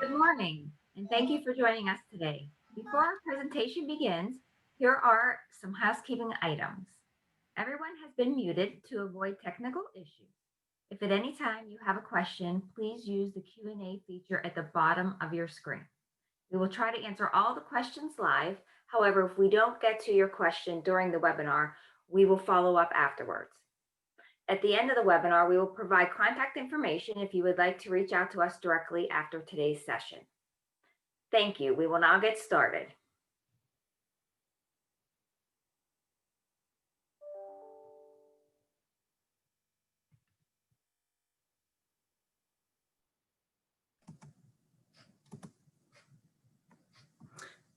Good morning, and thank you for joining us today. Before our presentation begins, here are some housekeeping items. Everyone has been muted to avoid technical issues. If at any time you have a question, please use the Q&A feature at the bottom of your screen. We will try to answer all the questions live. However, if we don't get to your question during the webinar, we will follow up afterwards. At the end of the webinar, we will provide contact information if you would like to reach out to us directly after today's session. Thank you. We will now get started.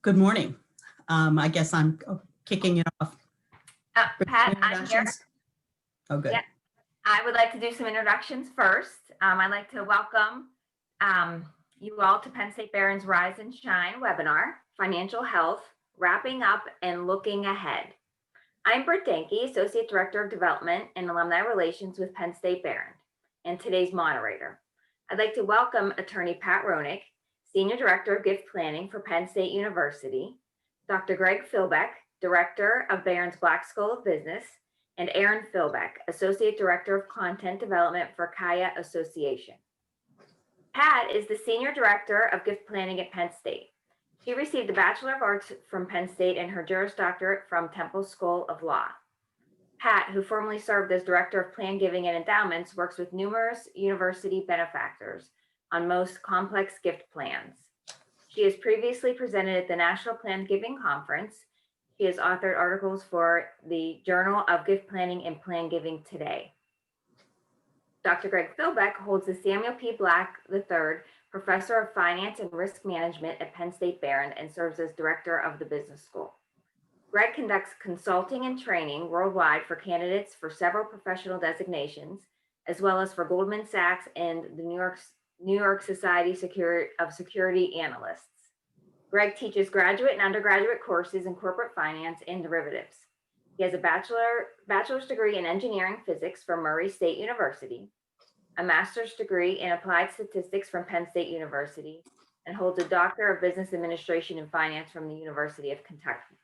Good morning. I guess I'm kicking it off. Pat, I'm here. Oh, good. Yeah, I would like to do some introductions first. I'd like to welcome you all to Penn State Barron's Rise and Shine webinar, Financial Health, Wrapping Up and Looking Ahead. I'm Britt Danke, Associate Director of Development and Alumni Relations with Penn State Barron, and today's moderator. I'd like to welcome Attorney Pat Roenick, Senior Director of Gift Planning for Penn State University, Dr. Greg Philbeck, Director of Barron's Black School of Business, and Erin Philbeck, Associate Director of Content Development for Kaya Association. Pat is the Senior Director of Gift Planning at Penn State. She received a Bachelor of Arts from Penn State and her Juris Doctorate from Temple School of Law. Pat, who formerly served as Director of Plan Giving and Endowments, works with numerous university benefactors on most complex gift plans. She has previously presented at the National Plan Giving Conference. She has authored articles for the Journal of Gift Planning and Plan Giving Today. Dr. Greg Philbeck holds the Samuel P. Black III Professor of Finance and Risk Management at Penn State Barron and serves as Director of the Business School. Greg conducts consulting and training worldwide for candidates for several professional designations, as well as for Goldman Sachs and the New York Society of Security Analysts. Greg teaches graduate and undergraduate courses in corporate finance and derivatives. He has a bachelor's degree in engineering physics from Murray State University, a master's degree in applied statistics from Penn State University, and holds a Doctor of Business Administration and Finance from the University of Kentucky.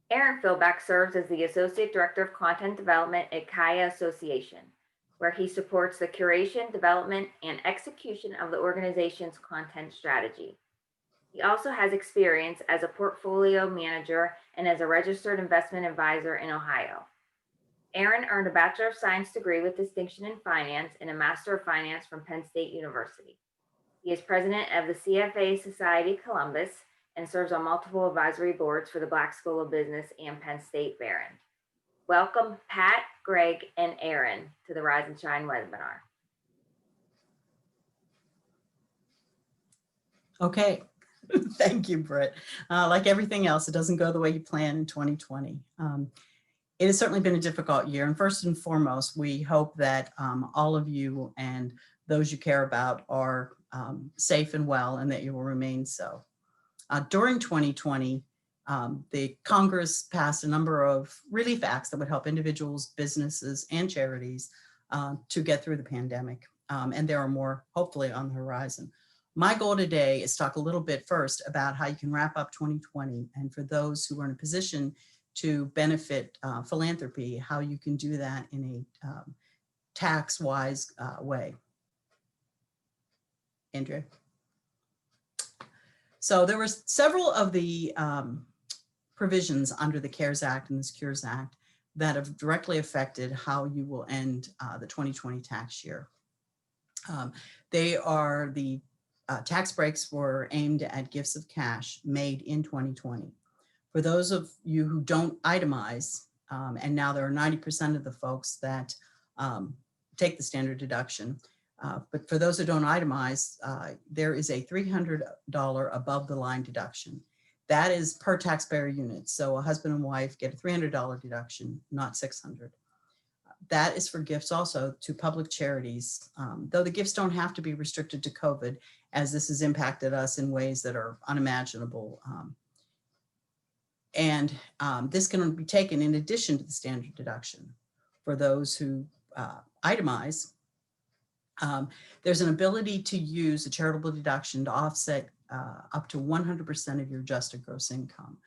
Erin Philbeck serves as the Associate Director of Content Development at Kaya Association, where he supports the curation, development, and execution of the organization's content strategy. He also has experience as a portfolio manager and as a registered investment advisor in Ohio. Erin earned a Bachelor of Science degree with distinction in finance and a Master of Finance from Penn State University. He is president of the CFA Society Columbus and serves on multiple advisory boards for the Black School of Business and Penn State Barron. Welcome, Pat, Greg, and Erin to the Rise and Shine webinar. Okay. Thank you, Britt. Like everything else, it doesn't go the way you plan in 2020. It has certainly been a difficult year. And first and foremost, we hope that all of you and those you care about are safe and well and that you will remain so. During 2020, the Congress passed a number of relief acts that would help individuals, businesses, and charities to get through the pandemic. And there are more, hopefully, on the horizon. My goal today is to talk a little bit first about how you can wrap up 2020, and for those who are in a position to benefit philanthropy, how you can do that in a tax-wise way. Andrea? So there were several of the provisions under the CARES Act and the Secures Act that have directly affected how you will end the 2020 tax year. They are the tax breaks were aimed at gifts of cash made in 2020. For those of you who don't itemize, and now there are 90% of the folks that take the standard deduction, but for those who don't itemize, there is a $300 above the line deduction. That is per taxpayer unit. So a husband and wife get a $300 deduction, not $600. That is for gifts also to public charities, though the gifts don't have to be restricted to COVID, as this has impacted us in ways that are unimaginable. This can be taken in addition to the standard deduction. For those who itemize, There's an ability to use a charitable deduction to offset up to 100% of your adjusted gross income.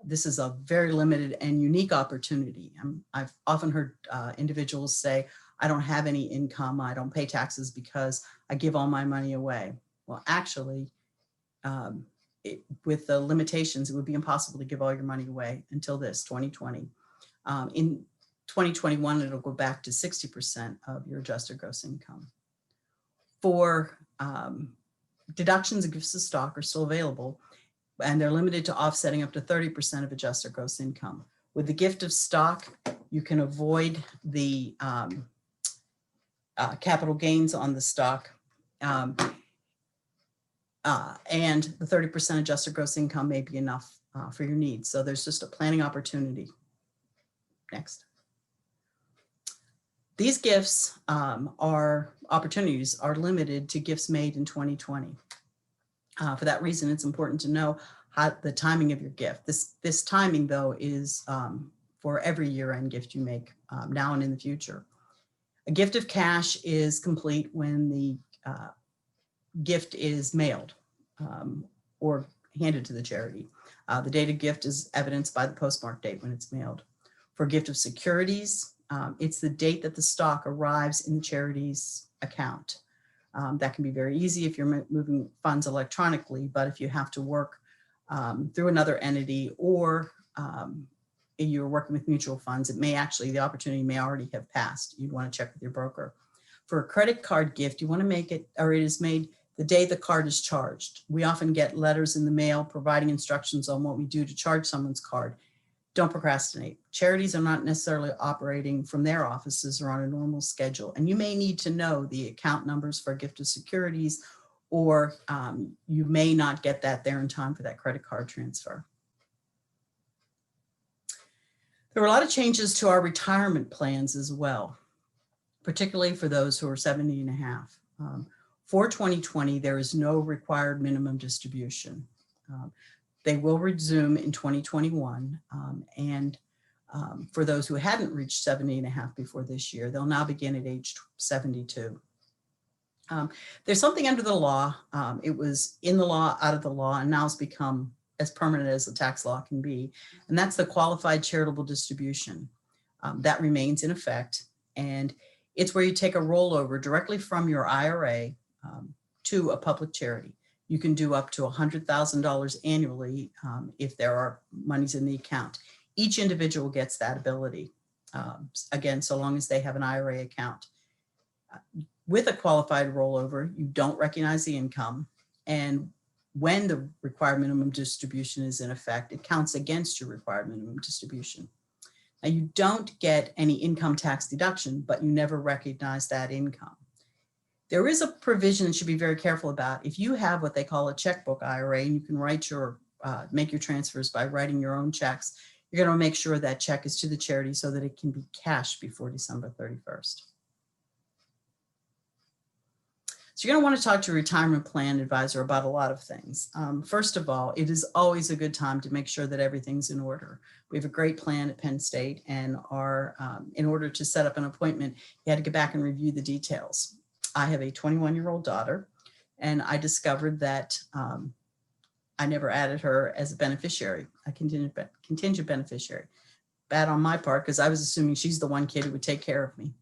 This is a very limited and unique opportunity. I've often heard individuals say, I don't have any income, I don't pay taxes because I give all my money away. Well, actually, with the limitations, it would be impossible to give all your money away until this 2020. In 2021, it'll go back to 60% of your adjusted gross income. For deductions and gifts of stock are still available, and they're limited to offsetting up to 30% of adjusted gross income. With the gift of stock, you can avoid the capital gains on the stock, and the 30% adjusted gross income may be enough for your needs. So there's just a planning opportunity. Next. These gifts opportunities are limited to gifts made in 2020. For that reason, it's important to know the timing of your gift. This timing, though, is for every year-end gift you make now and in the future. A gift of cash is complete when the gift is mailed or handed to the charity. The date of gift is evidenced by the postmark date when it's mailed. For a gift of securities, it's the date that the stock arrives in the charity's account. That can be very easy if you're moving funds electronically, but if you have to work through another entity or you're working with mutual funds, the opportunity may already have passed. You'd want to check with your broker. For a credit card gift, you want to make it, or it is made the day the card is charged. We often get letters in the mail providing instructions on what we do to charge someone's card. Don't procrastinate. Charities are not necessarily operating from their offices or on a normal schedule. And you may need to know the account numbers for a gift of securities, or you may not get that there in time for that credit card transfer. There were a lot of changes to our retirement plans as well, particularly for those who are 70 and a half. For 2020, there is no required minimum distribution. They will resume in 2021. For those who hadn't reached 70 and a half before this year, they'll now begin at age 72. There's something under the law. It was in the law, out of the law, and now it's become as permanent as the tax law can be. And that's the qualified charitable distribution. That remains in effect. And it's where you take a rollover directly from your IRA to a public charity. You can do up to $100,000 annually if there are monies in the account. Each individual gets that ability, again, so long as they have an IRA account. With a qualified rollover, you don't recognize the income. And when the required minimum distribution is in effect, it counts against your required minimum distribution. Now, you don't get any income tax deduction, but you never recognize that income. There is a provision that you should be very careful about. If you have what they call a checkbook IRA, and you can write make your transfers by writing your own checks, you're going to make sure that check is to the charity so that it can be cashed before December 31st. So you're going to want to talk to a retirement plan advisor about a lot of things. First of all, it is always a good time to make sure that everything's in order. We have a great plan at Penn State, and in order to set up an appointment, you had to go back and review the details. I have a 21-year-old daughter, and I discovered that I never added her as a beneficiary, a contingent beneficiary. Bad on my part, because I was assuming she's the one kid who would take care of me.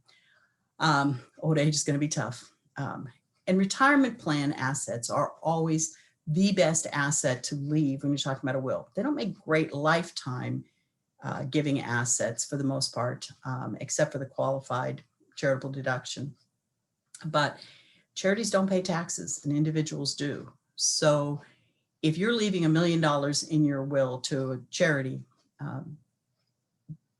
Old age is going to be tough. And retirement plan assets are always the best asset to leave when you're talking about a will. They don't make great lifetime giving assets for the most part, except for the qualified charitable deduction. But charities don't pay taxes and individuals do. So if you're leaving $1 million in your will to a charity,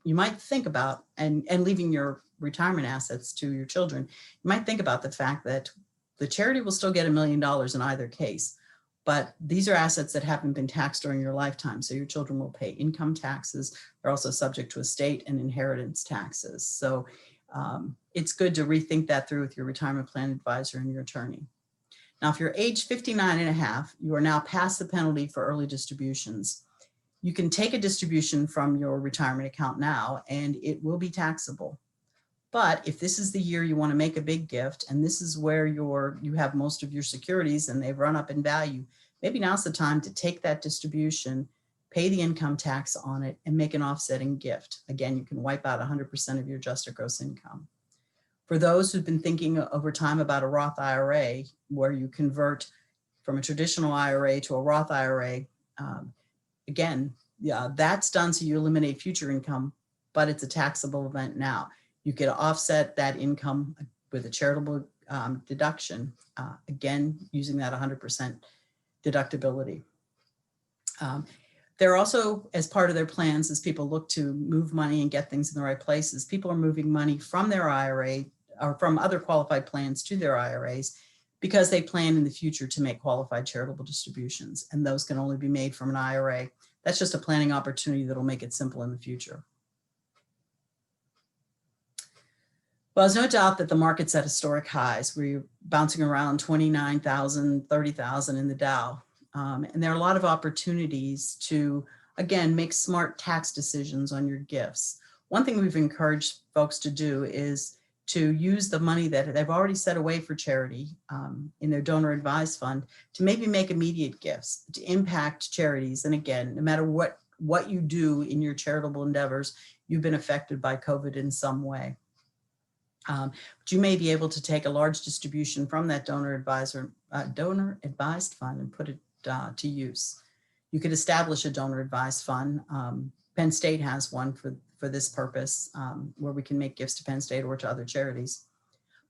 you might think about, and leaving your retirement assets to your children, you might think about the fact that the charity will still get $1 million in either case, but these are assets that haven't been taxed during your lifetime. So your children will pay income taxes. They're also subject to estate and inheritance taxes. So it's good to rethink that through with your retirement plan advisor and your attorney. Now, if you're age 59 and a half, you are now past the penalty for early distributions. You can take a distribution from your retirement account now, and it will be taxable. But if this is the year you want to make a big gift, and this is where you have most of your securities and they've run up in value, maybe now's the time to take that distribution, pay the income tax on it, and make an offsetting gift. Again, you can wipe out 100% of your adjusted gross income. For those who've been thinking over time about a Roth IRA, where you convert from a traditional IRA to a Roth IRA, again, yeah, that's done so you eliminate future income, but it's a taxable event now. You could offset that income with a charitable deduction, again, using that 100% deductibility. They're also, as part of their plans, as people look to move money and get things in the right places, people are moving money from their IRA or from other qualified plans to their IRAs because they plan in the future to make qualified charitable distributions, and those can only be made from an IRA. That's just a planning opportunity that'll make it simple in the future. Well, there's no doubt that the market's at historic highs. We're bouncing around 29,000, 30,000 in the Dow. And there are a lot of opportunities to, again, make smart tax decisions on your gifts. One thing we've encouraged folks to do is to use the money that they've already set away for charity in their donor advised fund to maybe make immediate gifts to impact charities. And again, no matter what you do in your charitable endeavors, you've been affected by COVID in some way. But you may be able to take a large distribution from that donor advised fund and put it to use. You could establish a donor advised fund. Penn State has one for this purpose, where we can make gifts to Penn State or to other charities.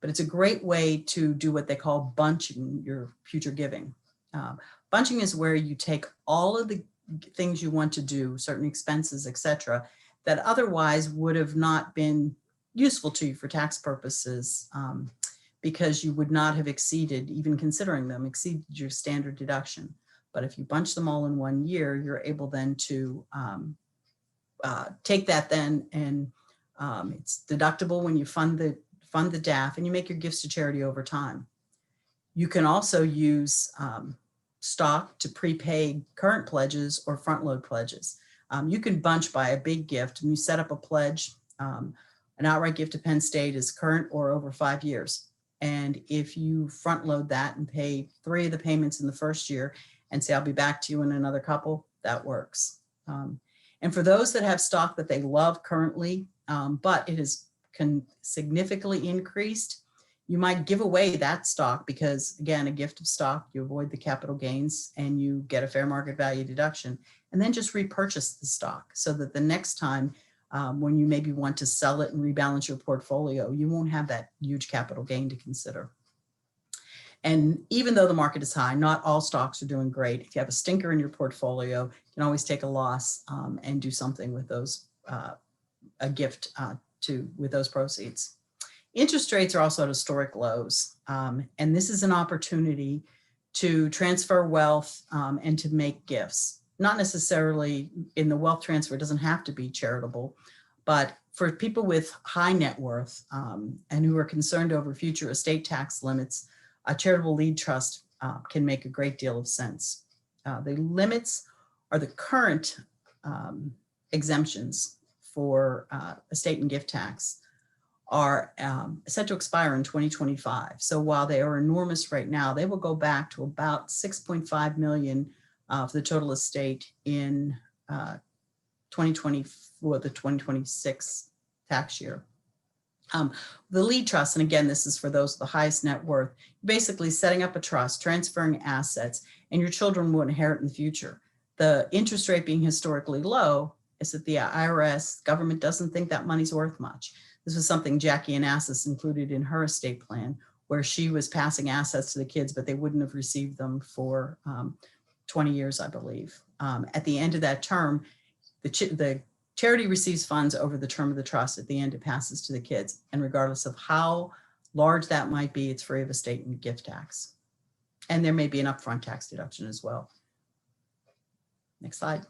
But it's a great way to do what they call bunching your future giving. Bunching is where you take all of the things you want to do, certain expenses, etc., that otherwise would have not been useful to you for tax purposes, because you would not have exceeded, even considering them, exceeded your standard deduction. But if you bunch them all in one year, you're able then to take that then, and it's deductible when you fund the DAF, and you make your gifts to charity over time. You can also use stock to prepay current pledges or front load pledges. You can bunch by a big gift, and you set up a pledge. An outright gift to Penn State is current or over 5 years. And if you front load that and pay 3 of the payments in the first year and say, I'll be back to you in another couple, that works. And for those that have stock that they love currently, but it has significantly increased, you might give away that stock because, again, a gift of stock, you avoid the capital gains and you get a fair market value deduction, and then just repurchase the stock so that the next time when you maybe want to sell it and rebalance your portfolio, you won't have that huge capital gain to consider. And even though the market is high, not all stocks are doing great. If you have a stinker in your portfolio, you can always take a loss and do something with those, a gift with those proceeds. Interest rates are also at historic lows. And this is an opportunity to transfer wealth and to make gifts. Not necessarily in the wealth transfer, it doesn't have to be charitable, but for people with high net worth and who are concerned over future estate tax limits, a charitable lead trust can make a great deal of sense. The limits are the current exemptions for estate and gift tax are set to expire in 2025. So while they are enormous right now, they will go back to about 6.5 million for the total estate in 2024, the 2026 tax year. The lead trust, and again, this is for those with the highest net worth, basically setting up a trust, transferring assets, and your children will inherit in the future. The interest rate being historically low is that the IRS government doesn't think that money's worth much. This was something Jackie Onassis included in her estate plan, where she was passing assets to the kids, but they wouldn't have received them for 20 years, I believe. At the end of that term, the charity receives funds over the term of the trust. At the end, it passes to the kids. And regardless of how large that might be, it's free of estate and gift tax. And there may be an upfront tax deduction as well. Next slide.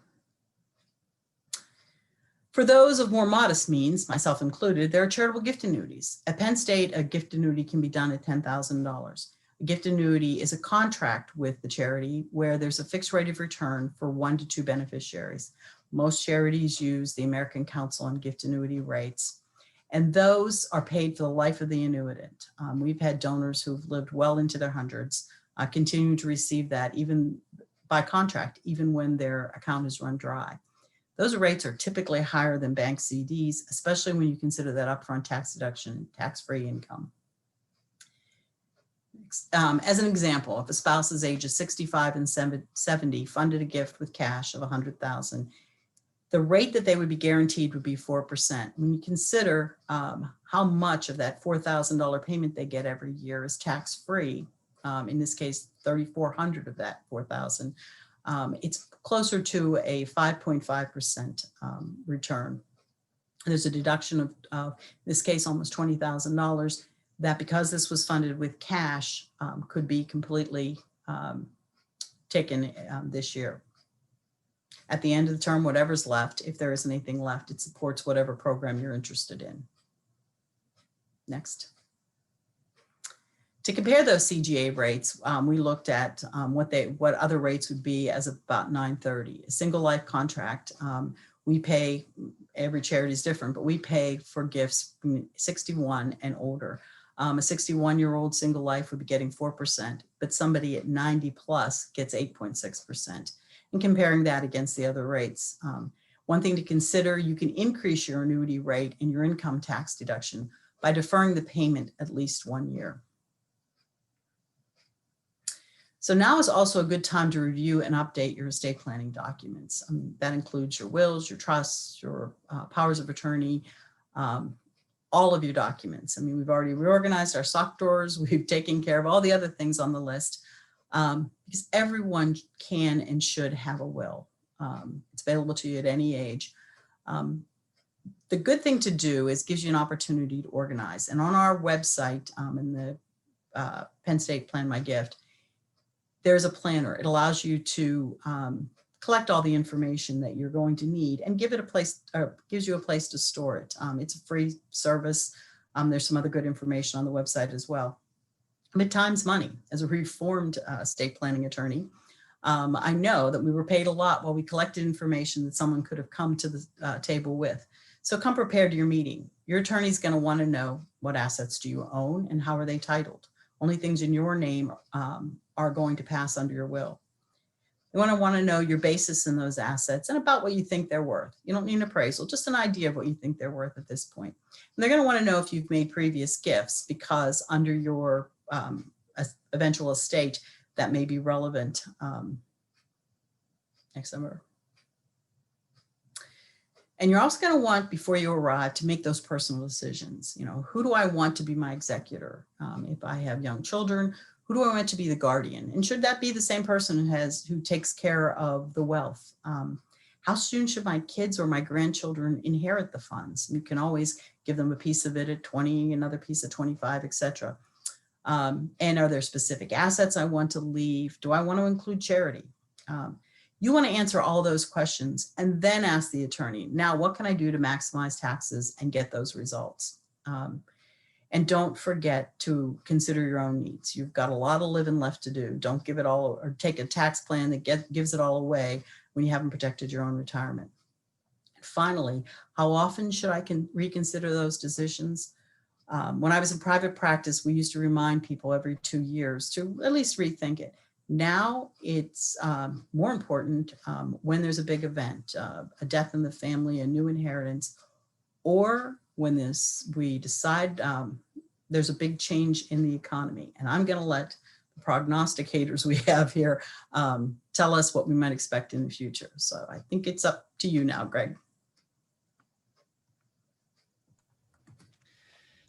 For those of more modest means, myself included, there are charitable gift annuities. At Penn State, a gift annuity can be done at $10,000. A gift annuity is a contract with the charity where there's a fixed rate of return for 1 to 2 beneficiaries. Most charities use the American Council on Gift Annuity Rates. And those are paid for the life of the annuitant. We've had donors who've lived well into their hundreds, continuing to receive that even by contract, even when their account is run dry. Those rates are typically higher than bank CDs, especially when you consider that upfront tax deduction, tax-free income. As an example, if a spouse's ages 65 and 70 funded a gift with cash of $100,000, the rate that they would be guaranteed would be 4%. When you consider how much of that $4,000 payment they get every year is tax-free, in this case, $3,400 of that $4,000, it's closer to a 5.5% return. There's a deduction of, in this case, almost $20,000 that, because this was funded with cash, could be completely taken this year. At the end of the term, whatever's left, if there is anything left, it supports whatever program you're interested in. Next. To compare those CGA rates, we looked at what other rates would be as of about 9/30. A single life contract, we pay, every charity is different, but we pay for gifts from 61 and older. A 61-year-old single life would be getting 4%, but somebody at 90 plus gets 8.6%. And comparing that against the other rates. One thing to consider, you can increase your annuity rate and your income tax deduction by deferring the payment at least 1 year. So now is also a good time to review and update your estate planning documents. That includes your wills, your trusts, your powers of attorney, all of your documents. We've already reorganized our sock drawers. We've taken care of all the other things on the list. Because everyone can and should have a will. It's available to you at any age. The good thing to do is gives you an opportunity to organize. And on our website, in the Penn State Plan My Gift, there's a planner. It allows you to collect all the information that you're going to need and give it a place, or gives you a place to store it. It's a free service. There's some other good information on the website as well. But time's money. As a reformed estate planning attorney, I know that we were paid a lot while we collected information that someone could have come to the table with. So come prepared to your meeting. Your attorney's going to want to know what assets do you own and how are they titled. Only things in your name are going to pass under your will. They want to know your basis in those assets and about what you think they're worth. You don't need an appraisal, just an idea of what you think they're worth at this point. And they're going to want to know if you've made previous gifts, because under your eventual estate, that may be relevant. Next number. And you're also going to want, before you arrive, to make those personal decisions. Who do I want to be my executor? If I have young children, who do I want to be the guardian? And should that be the same person who takes care of the wealth? How soon should my kids or my grandchildren inherit the funds? You can always give them a piece of it at 20, another piece at 25, etc. And are there specific assets I want to leave? Do I want to include charity? You want to answer all those questions and then ask the attorney, now what can I do to maximize taxes and get those results? And don't forget to consider your own needs. You've got a lot of living left to do. Don't give it all, or take a tax plan that gives it all away when you haven't protected your own retirement. And finally, how often should I reconsider those decisions? When I was in private practice, we used to remind people every 2 years to at least rethink it. Now it's more important when there's a big event, a death in the family, a new inheritance, or when we decide there's a big change in the economy. And I'm going to let the prognosticators we have here tell us what we might expect in the future. So I think it's up to you now, Greg.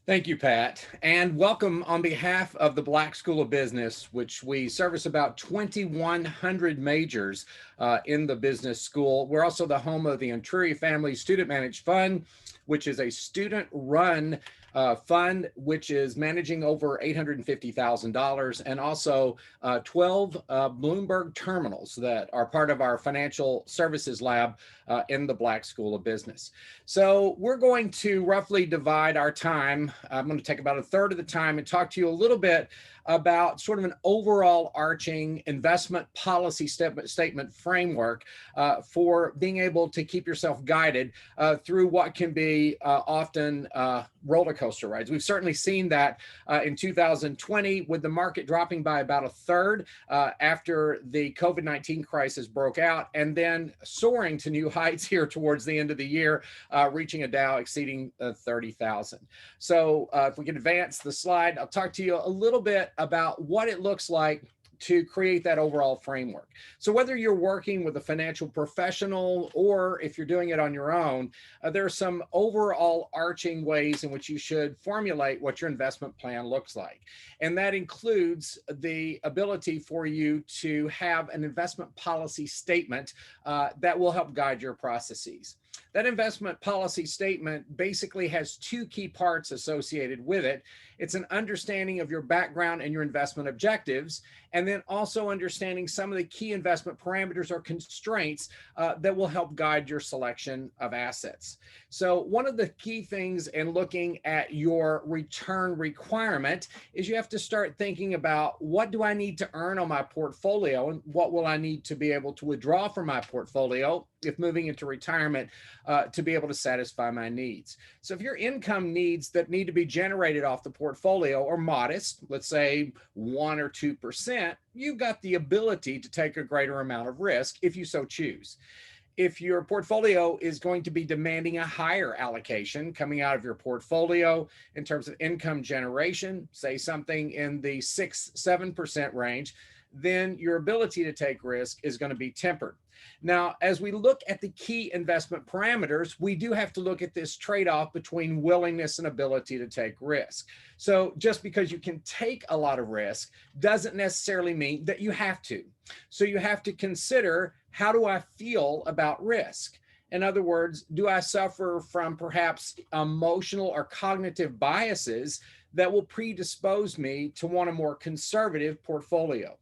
Thank you, Pat, and welcome on behalf of the Black School of Business, which we service about 2,100 majors in the business school. We're also the home of the Antrury Family Student Managed Fund, which is a student-run fund, which is managing over $850,000, and also 12 Bloomberg terminals that are part of our financial services lab in the Black School of Business. So we're going to roughly divide our time. I'm going to take about a third of the time and talk to you a little bit about sort of an overall arching investment policy statement framework for being able to keep yourself guided through what can be often roller coaster rides. We've certainly seen that in 2020 with the market dropping by about a third after the COVID-19 crisis broke out, and then soaring to new heights here towards the end of the year, reaching a Dow exceeding 30,000. So if we can advance the slide, I'll talk to you a little bit about what it looks like to create that overall framework. So whether you're working with a financial professional or if you're doing it on your own, there are some overall arching ways in which you should formulate what your investment plan looks like. And that includes the ability for you to have an investment policy statement that will help guide your processes. That investment policy statement basically has two key parts associated with it. It's an understanding of your background and your investment objectives, and then also understanding some of the key investment parameters or constraints that will help guide your selection of assets. So one of the key things in looking at your return requirement is you have to start thinking about, what do I need to earn on my portfolio, and what will I need to be able to withdraw from my portfolio if moving into retirement to be able to satisfy my needs. So if your income needs that need to be generated off the portfolio are modest, let's say 1 or 2%, you've got the ability to take a greater amount of risk if you so choose. If your portfolio is going to be demanding a higher allocation coming out of your portfolio in terms of income generation, say something in the 6-7% range, then your ability to take risk is going to be tempered. Now, as we look at the key investment parameters, we do have to look at this trade-off between willingness and ability to take risk. So just because you can take a lot of risk doesn't necessarily mean that you have to. So you have to consider, how do I feel about risk? In other words, do I suffer from perhaps emotional or cognitive biases that will predispose me to want a more conservative portfolio?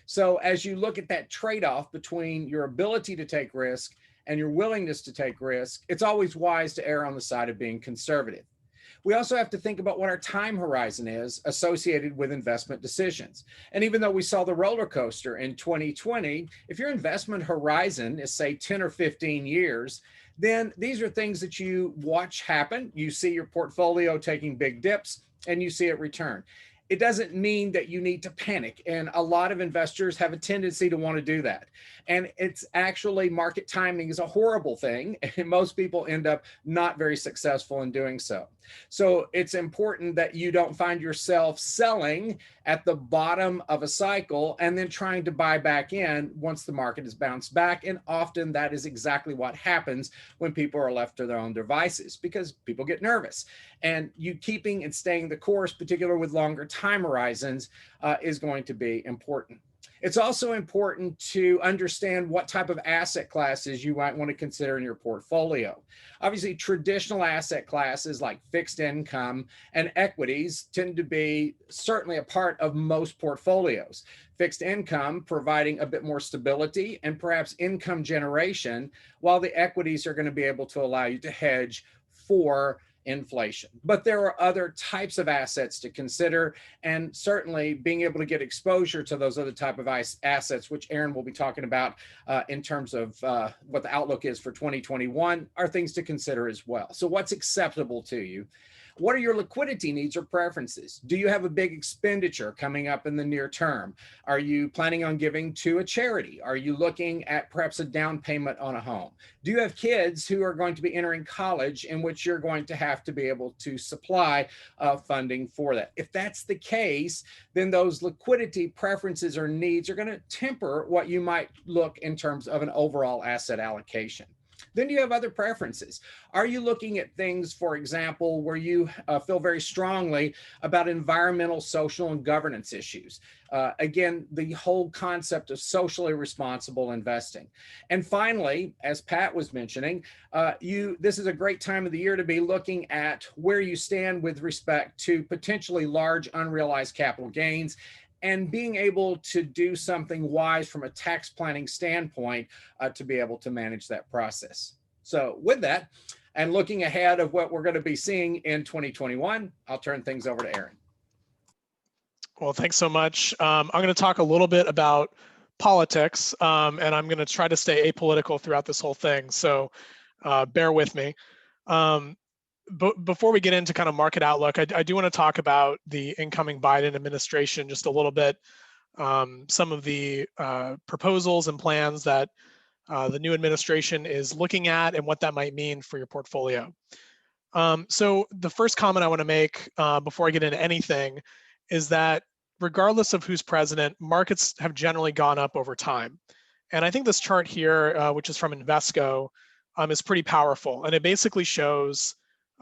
So as you look at that trade-off between your ability to take risk and your willingness to take risk, it's always wise to err on the side of being conservative. We also have to think about what our time horizon is associated with investment decisions. And even though we saw the roller coaster in 2020, if your investment horizon is, say, 10 or 15 years, then these are things that you watch happen. You see your portfolio taking big dips and you see it return. It doesn't mean that you need to panic. And a lot of investors have a tendency to want to do that. And it's actually, market timing is a horrible thing. And most people end up not very successful in doing so. So it's important that you don't find yourself selling at the bottom of a cycle and then trying to buy back in once the market has bounced back. And often that is exactly what happens when people are left to their own devices, because people get nervous. And you keeping and staying the course, particularly with longer time horizons, is going to be important. It's also important to understand what type of asset classes you might want to consider in your portfolio. Obviously, traditional asset classes like fixed income and equities tend to be certainly a part of most portfolios. Fixed income providing a bit more stability and perhaps income generation, while the equities are going to be able to allow you to hedge for inflation. But there are other types of assets to consider, and certainly being able to get exposure to those other type of assets, which Aaron will be talking about in terms of what the outlook is for 2021, are things to consider as well. So what's acceptable to you? What are your liquidity needs or preferences? Do you have a big expenditure coming up in the near term? Are you planning on giving to a charity? Are you looking at perhaps a down payment on a home? Do you have kids who are going to be entering college in which you're going to have to be able to supply funding for that? If that's the case, then those liquidity preferences or needs are going to temper what you might look in terms of an overall asset allocation. Then you have other preferences. Are you looking at things, for example, where you feel very strongly about environmental, social, and governance issues? Again, the whole concept of socially responsible investing. And finally, as Pat was mentioning, this is a great time of the year to be looking at where you stand with respect to potentially large unrealized capital gains and being able to do something wise from a tax planning standpoint to be able to manage that process. So with that, and looking ahead of what we're going to be seeing in 2021, I'll turn things over to Aaron. Well, thanks so much. I'm going to talk a little bit about politics, and I'm going to try to stay apolitical throughout this whole thing. So bear with me. But before we get into kind of market outlook, I do want to talk about the incoming Biden administration just a little bit. Some of the proposals and plans that the new administration is looking at and what that might mean for your portfolio. So the first comment I want to make before I get into anything is that regardless of who's president, markets have generally gone up over time. And I think this chart here, which is from Invesco, is pretty powerful. And it basically shows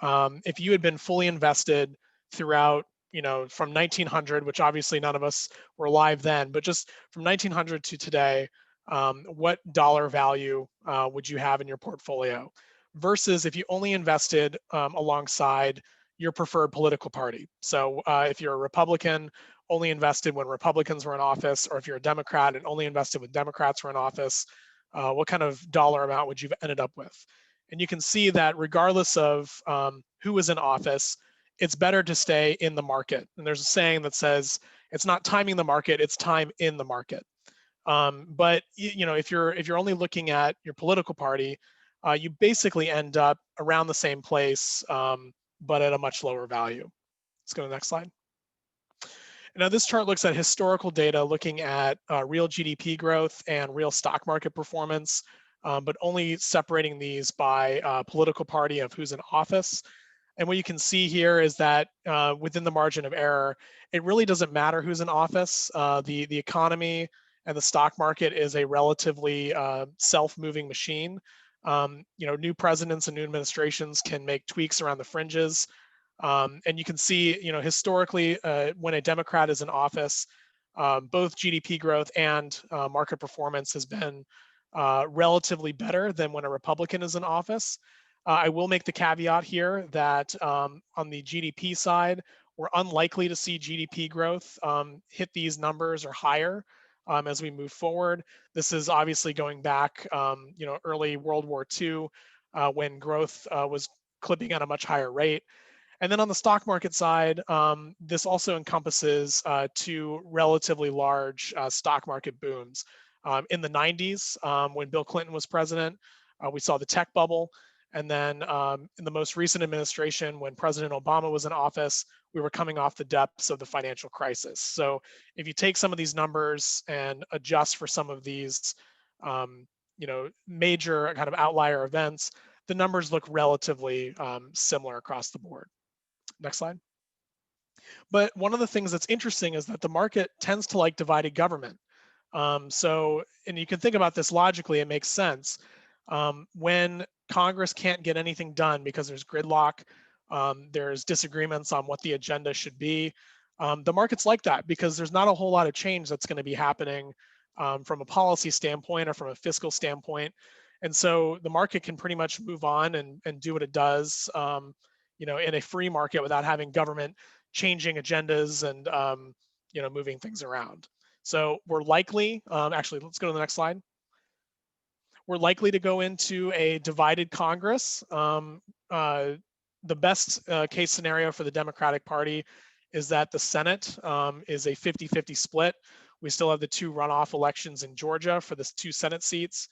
if you had been fully invested throughout, from 1900, which obviously none of us were alive then, but just from 1900 to today, what dollar value would you have in your portfolio? Versus if you only invested alongside your preferred political party. So if you're a Republican, only invested when Republicans were in office, or if you're a Democrat and only invested when Democrats were in office, what kind of dollar amount would you have ended up with? And you can see that regardless of who was in office, it's better to stay in the market. And there's a saying that says, it's not timing the market, it's time in the market. But if you're only looking at your political party, you basically end up around the same place, but at a much lower value. Let's go to the next slide. Now this chart looks at historical data looking at real GDP growth and real stock market performance, but only separating these by political party of who's in office. And what you can see here is that within the margin of error, it really doesn't matter who's in office. The economy and the stock market is a relatively self-moving machine. New presidents and new administrations can make tweaks around the fringes. And you can see, historically, when a Democrat is in office, both GDP growth and market performance has been relatively better than when a Republican is in office. I will make the caveat here that on the GDP side, we're unlikely to see GDP growth hit these numbers or higher as we move forward. This is obviously going back, early World War II when growth was clipping at a much higher rate. And then on the stock market side, this also encompasses two relatively large stock market booms. In the 90s, when Bill Clinton was president, we saw the tech bubble. And then in the most recent administration, when President Obama was in office, we were coming off the depths of the financial crisis. So if you take some of these numbers and adjust for some of these, major kind of outlier events, the numbers look relatively similar across the board. Next slide. But one of the things that's interesting is that the market tends to like divided government. And you can think about this logically, it makes sense. When Congress can't get anything done because there's gridlock, there's disagreements on what the agenda should be, the market's like that because there's not a whole lot of change that's going to be happening from a policy standpoint or from a fiscal standpoint. And so the market can pretty much move on and do what it does, in a free market without having government changing agendas and, moving things around. So we're likely, actually, let's go to the next slide. We're likely to go into a divided Congress. The best case scenario for the Democratic Party is that the Senate is a 50-50 split. We still have the two runoff elections in Georgia for the 2 Senate seats.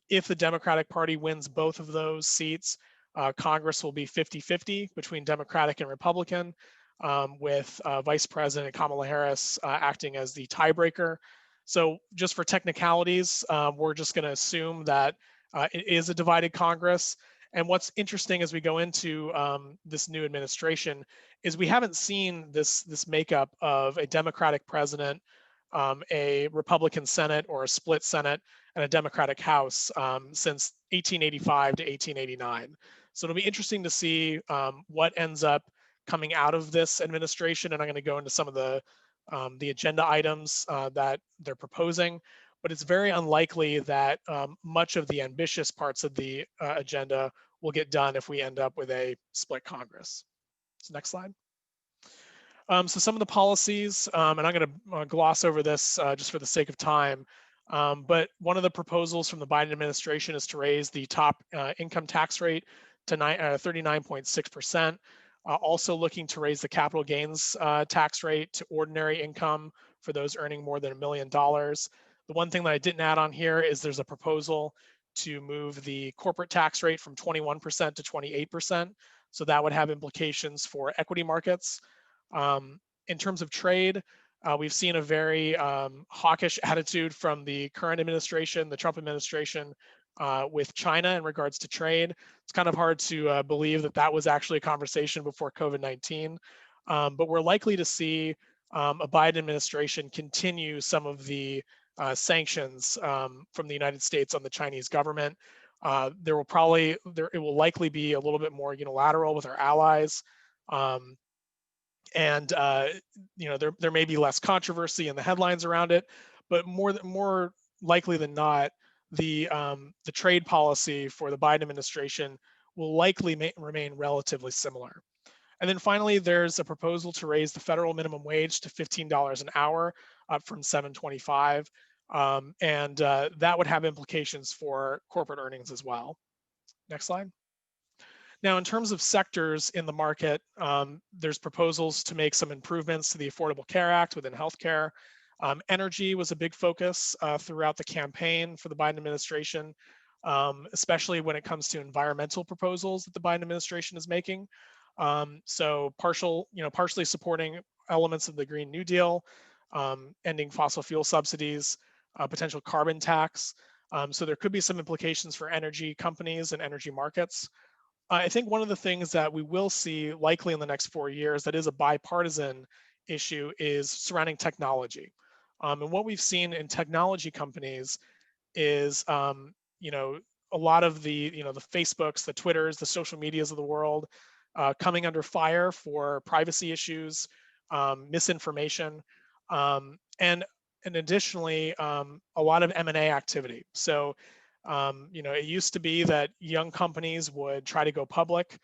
If the Democratic Party wins both of those seats, Congress will be 50-50 between Democratic and Republican, with Vice President Kamala Harris acting as the tiebreaker. So just for technicalities, we're just going to assume that it is a divided Congress. And what's interesting as we go into this new administration is we haven't seen this makeup of a Democratic president a Republican Senate or a split Senate and a Democratic House since 1885 to 1889. So it'll be interesting to see what ends up coming out of this administration, and I'm going to go into some of the agenda items that they're proposing. But it's very unlikely that much of the ambitious parts of the agenda will get done if we end up with a split Congress. So next slide. So some of the policies, and I'm going to gloss over this just for the sake of time, but one of the proposals from the Biden administration is to raise the top income tax rate to 39.6%. Also looking to raise the capital gains tax rate to ordinary income for those earning more than $1 million. The one thing that I didn't add on here is there's a proposal to move the corporate tax rate from 21% to 28%. So that would have implications for equity markets. In terms of trade, we've seen a very hawkish attitude from the current administration, the Trump administration, with China in regards to trade. It's kind of hard to believe that that was actually a conversation before COVID-19, but we're likely to see a Biden administration continue some of the sanctions from the United States on the Chinese government. It will likely be a little bit more unilateral with our allies. And there may be less controversy in the headlines around it, but more likely than not, the trade policy for the Biden administration will likely remain relatively similar. And then finally, there's a proposal to raise the federal minimum wage to $15 an hour, up from $7.25, and that would have implications for corporate earnings as well. Next slide. Now, in terms of sectors in the market, there's proposals to make some improvements to the Affordable Care Act within healthcare. Energy was a big focus throughout the campaign for the Biden administration, especially when it comes to environmental proposals that the Biden administration is making. So partially supporting elements of the Green New Deal, ending fossil fuel subsidies, potential carbon tax. So there could be some implications for energy companies and energy markets. I think one of the things that we will see likely in the next 4 years that is a bipartisan issue is surrounding technology. And what we've seen in technology companies is, a lot of the Facebooks, the Twitters, the social medias of the world coming under fire for privacy issues, misinformation, and additionally, a lot of M&A activity. So it used to be that young companies would try to go public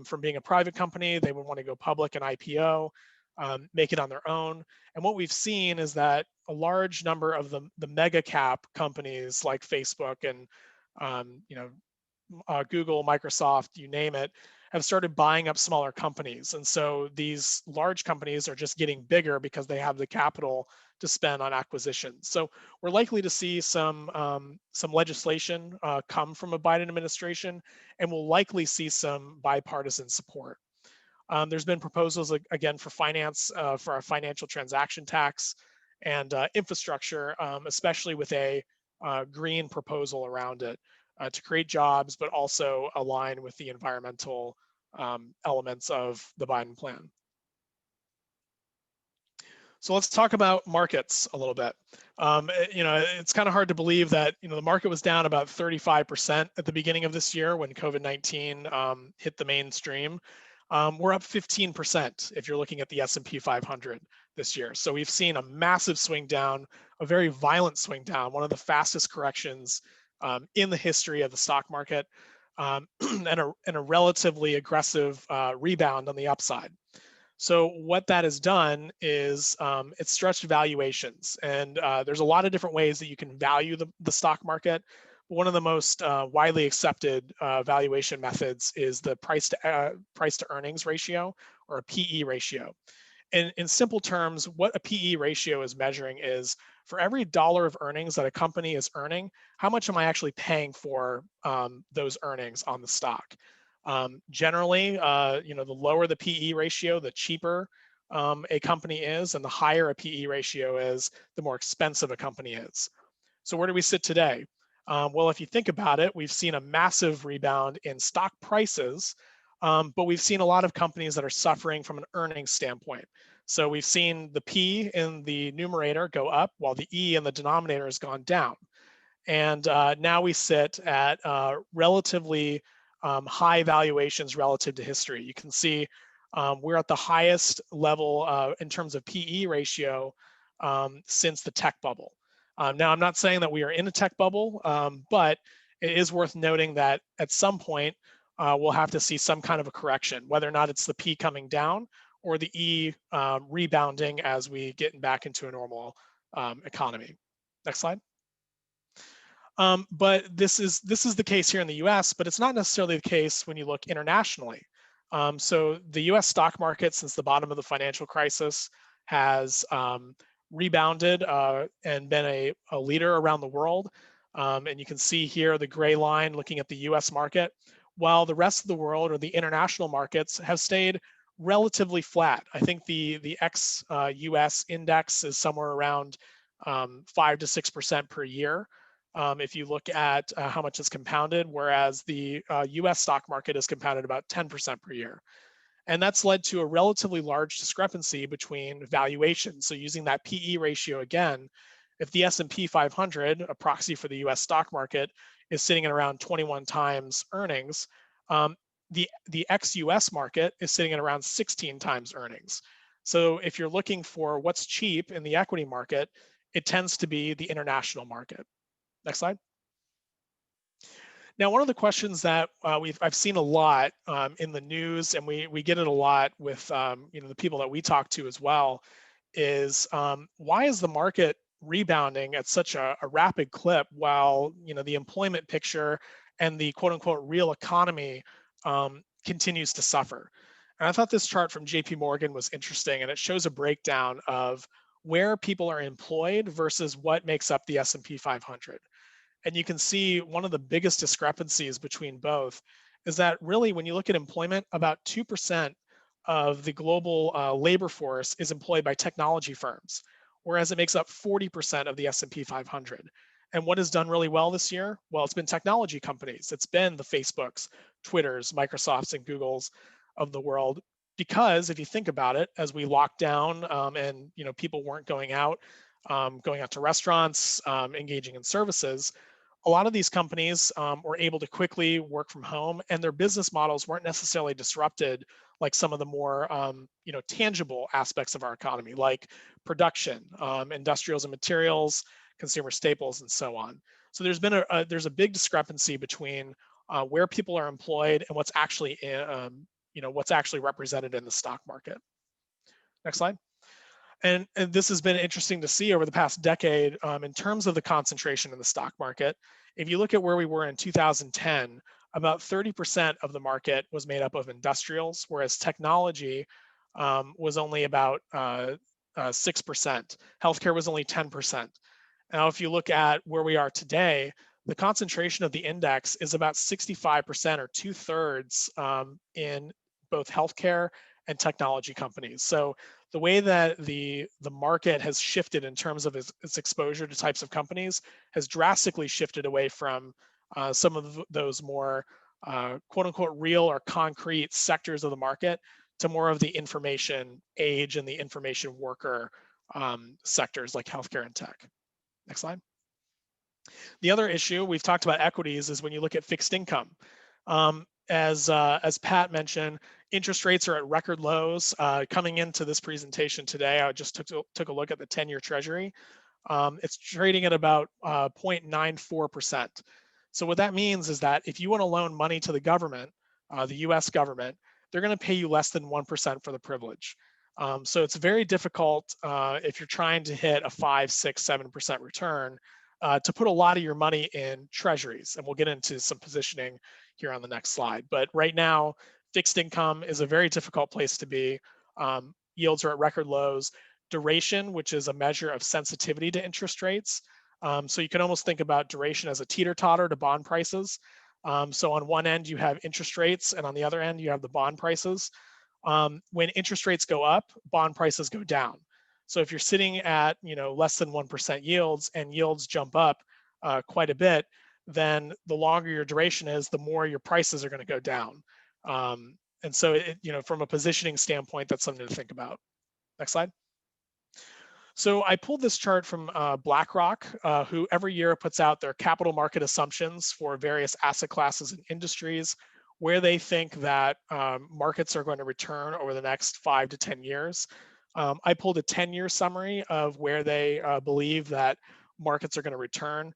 from being a private company. They would want to go public and IPO, make it on their own. And what we've seen is that a large number of the mega cap companies like Facebook and Google, Microsoft, you name it, have started buying up smaller companies. And so these large companies are just getting bigger because they have the capital to spend on acquisitions. So we're likely to see some legislation come from a Biden administration, and we'll likely see some bipartisan support. There's been proposals again for finance, for our financial transaction tax and infrastructure, especially with a green proposal around it to create jobs, but also align with the environmental elements of the Biden plan. So let's talk about markets a little bit. It's kind of hard to believe that the market was down about 35% at the beginning of this year when COVID-19 hit the mainstream. We're up 15% if you're looking at the S&P 500 this year. So we've seen a massive swing down, a very violent swing down, one of the fastest corrections in the history of the stock market, and a relatively aggressive rebound on the upside. So what that has done is it's stretched valuations, and there's a lot of different ways that you can value the stock market. One of the most widely accepted valuation methods is the price to earnings ratio, or a PE ratio. And in simple terms, what a PE ratio is measuring is for every dollar of earnings that a company is earning, how much am I actually paying for those earnings on the stock? Generally, the lower the PE ratio, the cheaper a company is, and the higher a PE ratio is, the more expensive a company is. So where do we sit today? Well, if you think about it, we've seen a massive rebound in stock prices, but we've seen a lot of companies that are suffering from an earnings standpoint. So we've seen the P in the numerator go up while the E in the denominator has gone down. And now we sit at relatively high valuations relative to history. You can see we're at the highest level in terms of PE ratio since the tech bubble. Now, I'm not saying that we are in a tech bubble, but it is worth noting that at some point, we'll have to see some kind of a correction, whether or not it's the P coming down or the E rebounding as we get back into a normal economy. Next slide. But this is the case here in the US, but it's not necessarily the case when you look internationally. So the US stock market since the bottom of the financial crisis has rebounded and been a leader around the world. And you can see here the gray line looking at the US market, while the rest of the world or the international markets have stayed relatively flat. I think the ex-US index is somewhere around 5 to 6% per year. If you look at how much is compounded, whereas the US stock market is compounded about 10% per year. And that's led to a relatively large discrepancy between valuations. So using that PE ratio again, if the S&P 500, a proxy for the US stock market, is sitting at around 21 times earnings, the ex-US market is sitting at around 16 times earnings. So if you're looking for what's cheap in the equity market, it tends to be the international market. Next slide. Now, one of the questions that I've seen a lot in the news, and we get it a lot with the people that we talk to as well, is why is the market rebounding at such a rapid clip while the employment picture and the quote unquote real economy continues to suffer? And I thought this chart from JP Morgan was interesting, and it shows a breakdown of where people are employed versus what makes up the S&P 500. And you can see one of the biggest discrepancies between both is that really when you look at employment, about 2% of the global labor force is employed by technology firms, whereas it makes up 40% of the S&P 500. And what has done really well this year? Well, it's been technology companies. It's been the Facebooks, Twitters, Microsofts, and Googles of the world. Because if you think about it, as we locked down and people weren't going out to restaurants, engaging in services, a lot of these companies were able to quickly work from home, and their business models weren't necessarily disrupted like some of the more tangible aspects of our economy, like production, industrials and materials, consumer staples, and so on. So there's a big discrepancy between where people are employed and what's actually represented in the stock market. Next slide. And this has been interesting to see over the past decade in terms of the concentration in the stock market. If you look at where we were in 2010, about 30% of the market was made up of industrials, whereas technology was only about 6%. Healthcare was only 10%. Now, if you look at where we are today, the concentration of the index is about 65% or 2/3 in both healthcare and technology companies. So the way that the market has shifted in terms of its exposure to types of companies has drastically shifted away from some of those more quote unquote real or concrete sectors of the market to more of the information age and the information worker sectors like healthcare and tech. Next slide. The other issue we've talked about equities is when you look at fixed income. As Pat mentioned, interest rates are at record lows. Coming into this presentation today, I just took a look at the 10-year Treasury. It's trading at about 0.94%. So what that means is that if you want to loan money to the government, the US government, they're going to pay you less than 1% for the privilege. So it's very difficult if you're trying to hit a 5, 6, 7% return to put a lot of your money in treasuries. And we'll get into some positioning here on the next slide. But right now, fixed income is a very difficult place to be. Yields are at record lows. Duration, which is a measure of sensitivity to interest rates. So you can almost think about duration as a teeter-totter to bond prices. So on one end, you have interest rates, and on the other end, you have the bond prices. When interest rates go up, bond prices go down. So if you're sitting at less than 1% yields and yields jump up quite a bit, then the longer your duration is, the more your prices are going to go down. And so from a positioning standpoint, that's something to think about. Next slide. So I pulled this chart from BlackRock, who every year puts out their capital market assumptions for various asset classes and industries, where they think that markets are going to return over the next 5 to 10 years. I pulled a 10-year summary of where they believe that markets are going to return.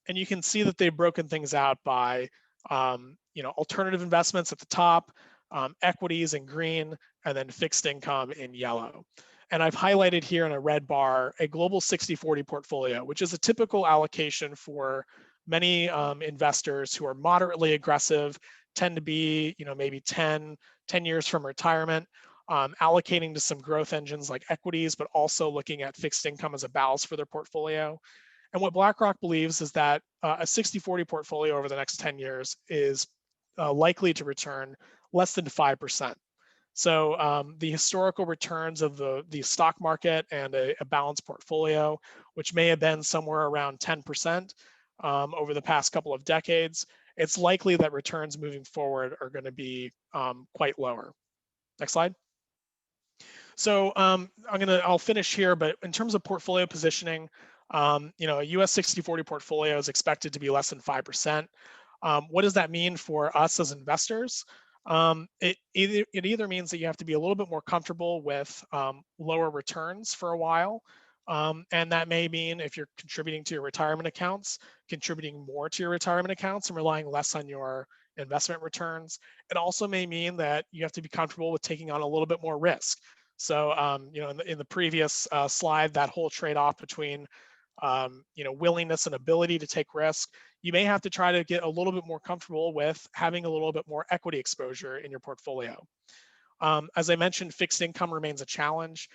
And you can see that they've broken things out by alternative investments at the top, equities in green, and then fixed income in yellow. And I've highlighted here in a red bar a global 60-40 portfolio, which is a typical allocation for many investors who are moderately aggressive, tend to be maybe 10 years from retirement, allocating to some growth engines like equities, but also looking at fixed income as a ballast for their portfolio. And what BlackRock believes is that a 60-40 portfolio over the next 10 years is likely to return less than 5%. So the historical returns of the stock market and a balanced portfolio, which may have been somewhere around 10% over the past couple of decades, it's likely that returns moving forward are going to be quite lower. Next slide. So I'll finish here, but in terms of portfolio positioning, a US 60-40 portfolio is expected to be less than 5%. What does that mean for us as investors? It either means that you have to be a little bit more comfortable with lower returns for a while. And that may mean if you're contributing to your retirement accounts, contributing more to your retirement accounts and relying less on your investment returns. It also may mean that you have to be comfortable with taking on a little bit more risk. So, in the previous slide, that whole trade-off between, willingness and ability to take risk, you may have to try to get a little bit more comfortable with having a little bit more equity exposure in your portfolio. As I mentioned, fixed income remains a challenge.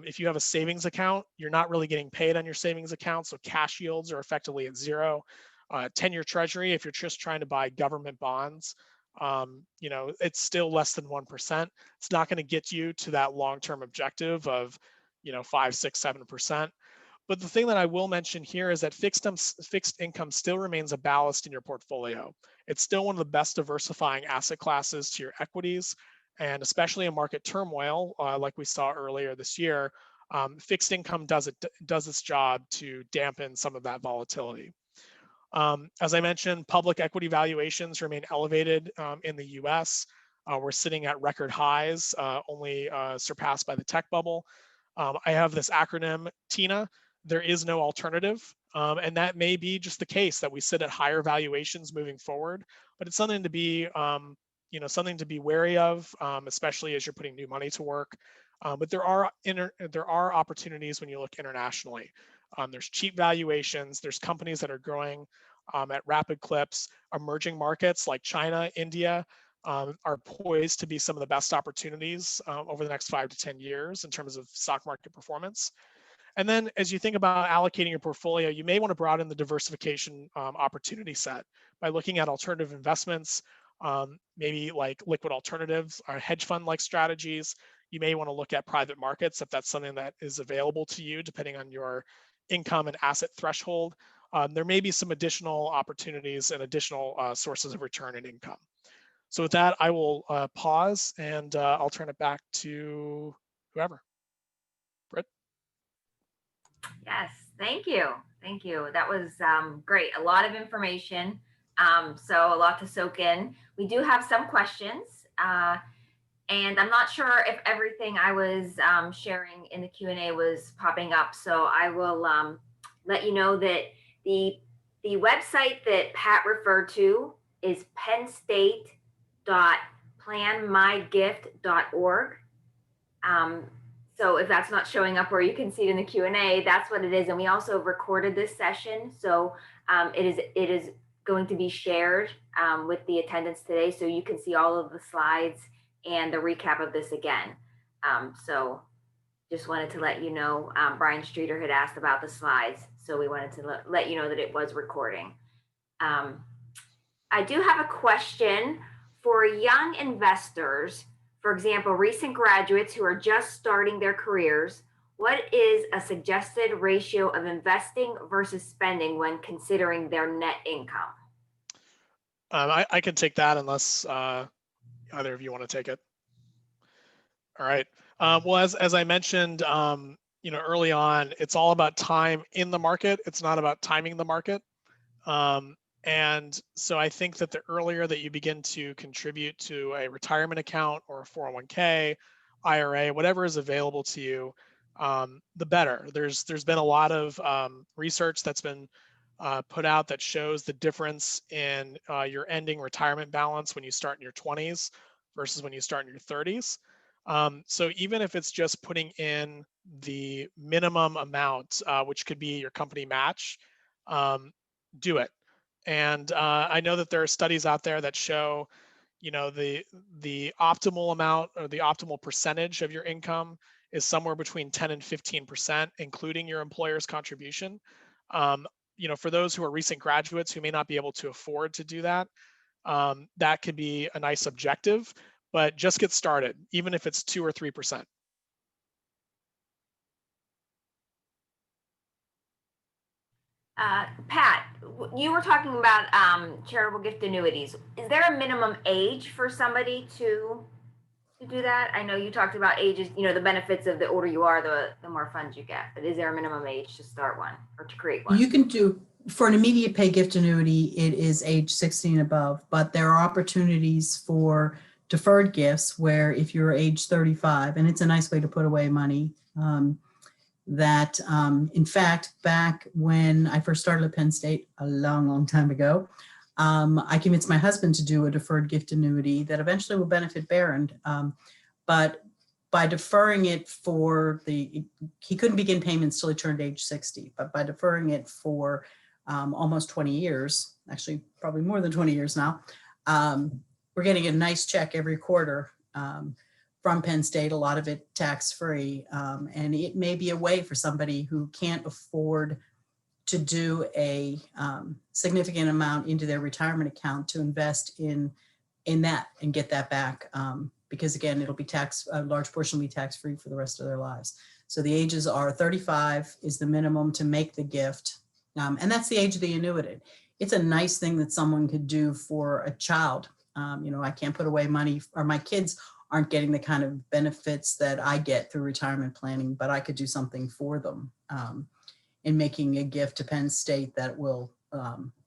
If you have a savings account, you're not really getting paid on your savings account, so cash yields are effectively at zero. 10-year treasury, if you're just trying to buy government bonds, it's still less than 1%. It's not going to get you to that long-term objective of 5, 6, 7%. But the thing that I will mention here is that fixed income still remains a ballast in your portfolio. It's still one of the best diversifying asset classes to your equities, and especially in market turmoil, like we saw earlier this year, fixed income does its job to dampen some of that volatility. As I mentioned, public equity valuations remain elevated in the US. We're sitting at record highs, only surpassed by the tech bubble. I have this acronym, TINA. There is no alternative. And that may be just the case that we sit at higher valuations moving forward, but it's something to be, something to be wary of, especially as you're putting new money to work. But there are opportunities when you look internationally. There's cheap valuations. There's companies that are growing at rapid clips. Emerging markets like China, India are poised to be some of the best opportunities over the next 5 to 10 years in terms of stock market performance. And then as you think about allocating your portfolio, you may want to broaden the diversification opportunity set by looking at alternative investments, maybe like liquid alternatives or hedge fund-like strategies. You may want to look at private markets if that's something that is available to you, depending on your income and asset threshold. There may be some additional opportunities and additional sources of return and income. So with that, I will pause and I'll turn it back to whoever. Britt? Yes, thank you. Thank you. That was great. A lot of information. So a lot to soak in. We do have some questions. And I'm not sure if everything I was sharing in the Q&A was popping up. So I will let you know that the website that Pat referred to is pennstate.planmygift.org. So if that's not showing up where you can see it in the Q&A, that's what it is. And we also recorded this session. So it is going to be shared with the attendance today. So you can see all of the slides and the recap of this again. So just wanted to let you know, Brian Streeter had asked about the slides. So we wanted to let you know that it was recording. I do have a question for young investors. For example, recent graduates who are just starting their careers, what is a suggested ratio of investing versus spending when considering their net income? I can take that unless either of you want to take it. All right. Well, as I mentioned, early on, it's all about time in the market. It's not about timing the market. And so I think that the earlier that you begin to contribute to a retirement account or a 401k, IRA, whatever is available to you, the better. There's been a lot of research that's been put out that shows the difference in your ending retirement balance when you start in your 20s versus when you start in your 30s. So even if it's just putting in the minimum amount, which could be your company match, do it. And I know that there are studies out there that show, the optimal amount or the optimal percentage of your income is somewhere between 10 and 15%, including your employer's contribution. For those who are recent graduates who may not be able to afford to do that, that could be a nice objective, but just get started, even if it's 2 or 3%. Pat, you were talking about charitable gift annuities. Is there a minimum age for somebody to do that? I know you talked about ages, the benefits of the older you are, the more funds you get, but is there a minimum age to start one or to create one? You can do, for an immediate pay gift annuity, it is age 60 and above, but there are opportunities for deferred gifts where if you're age 35, and it's a nice way to put away money, in fact, back when I first started at Penn State a long, long time ago, I convinced my husband to do a deferred gift annuity that eventually will benefit Barron. But by deferring it he couldn't begin payments till he turned age 60, but by deferring it for almost 20 years, actually probably more than 20 years now, we're getting a nice check every quarter from Penn State, a lot of it tax-free. And it may be a way for somebody who can't afford to do a significant amount into their retirement account to invest in that and get that back. Because again, it'll be a large portion will be tax-free for the rest of their lives. So the ages are 35 is the minimum to make the gift. And that's the age of the annuitant. It's a nice thing that someone could do for a child. I can't put away money, or my kids aren't getting the kind of benefits that I get through retirement planning, but I could do something for them in making a gift to Penn State that will,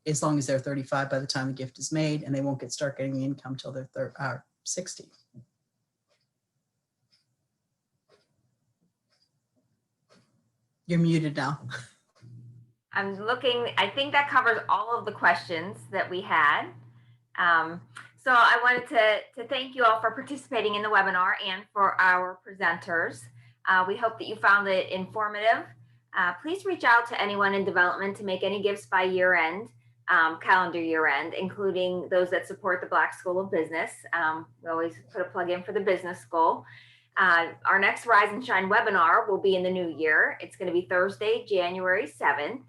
as long as they're 35 by the time the gift is made, and they won't start getting the income till they're 60. You're muted now. I'm looking, I think that covers all of the questions that we had. So I wanted to thank you all for participating in the webinar and for our presenters. We hope that you found it informative. Please reach out to anyone in development to make any gifts by year end, calendar year end, including those that support the Black School of Business. We always put a plug in for the business school. Our next Rise and Shine webinar will be in the new year. It's going to be Thursday, January 7th.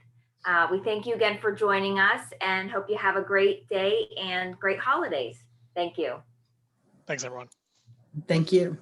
We thank you again for joining us and hope you have a great day and great holidays. Thank you. Thanks, everyone. Thank you.